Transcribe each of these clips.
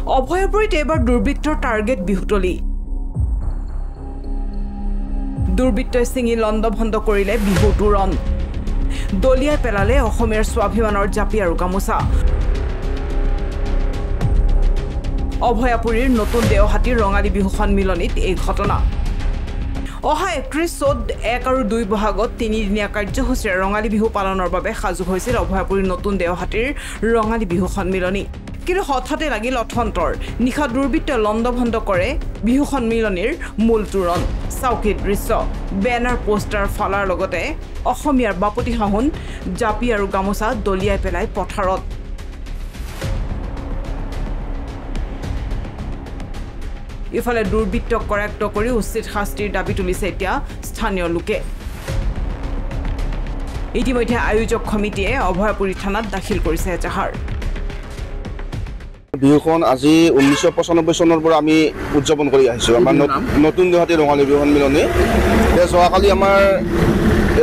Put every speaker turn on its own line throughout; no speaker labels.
অভয়াপুৰীত এবাৰ দুৰ্বৃত্তৰ টাৰ্গেট বিহুতলী দুৰ্বৃত্তই ছিঙি লণ্ডভণ্ড কৰিলে বিহু তোৰণ দলিয়াই পেলালে অসমীয়াৰ স্বাভিমানৰ জাপি আৰু গামোচা অভয়াপুৰীৰ নতুন দেওহাটীৰ ৰঙালী বিহু সন্মিলনীত এই ঘটনা অহা 31 চ'ত 1 আৰু 2 বহাগত 3 দিনীয়া কাৰ্যসূচীৰে ৰঙালী বিহু পালনৰ বাবে সাজু হৈছিল অভয়াপুৰীৰ নতুন দেওহাটীৰ ৰঙালী বিহু সন্মিলনী কিন্তু হঠাতে লাগিল অথন্তৰ নিশা দুৰ্বৃত্তই লণ্ডভণ্ড কৰে বিহু সন্মিলনীৰ মূল তোৰণ চাউকিৰ দৃশ্য বেনাৰ পোষ্টাৰ ফালাৰ লগতে অসমীয়াৰ বাপতি সাহোন জাপি আৰু গামোচা দলিয়াই পেলাই পথাৰত ইফালে দুৰ্বৃত্তক কৰাক্ত কৰি উচিত শাস্তিৰ দাবী তুলিছে এতিয়া স্থানীয় লোকে ইতিমধ্যে আয়োজক কমিটিয়ে অভয়াপুৰী থানাত দাখিল কৰিছে এজাহাৰ
বিহুখন আজি 1995 চনৰ পৰা আমি উদযাপন কৰি আহিছো আমাৰ নতুন দেওহাটী ৰঙালী বিহু সন্মিলনী যোৱাকালি আমাৰ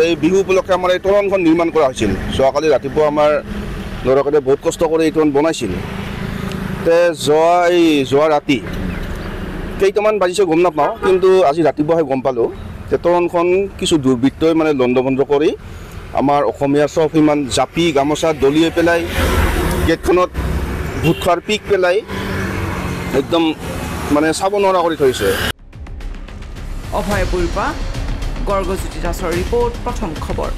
এই বিহু উপলক্ষে আমাৰ এই তোৰণখন নিৰ্মাণ কৰা হৈছিল যোৱাকালি ৰাতিপুৱা আমাৰ ল'ৰাকেইটাই বহুত কষ্ট কৰি এই তোৰণ বনাইছিল যোৱা ৰাতি কেইটামান বাজিছে গম নাপাওঁ কিন্তু আজি ৰাতিপুৱাহে গম পালোঁ যে তোৰণখন কিছু দুৰ্বৃত্তই মানে লণ্ডভণ্ড কৰি আমাৰ অসমীয়াৰ স্বাভিমান জাপি গামোচা দলিয়াই পেলাই গেটখনত ভোট খোৱাৰ পিক পেলাই একদম মানে চাব নোৱাৰা কৰি থৈছে
অভয়াপুৰীৰ পৰা গৰ্গজ্যোতি দাসৰ ৰিপৰ্ট প্ৰথম খবৰ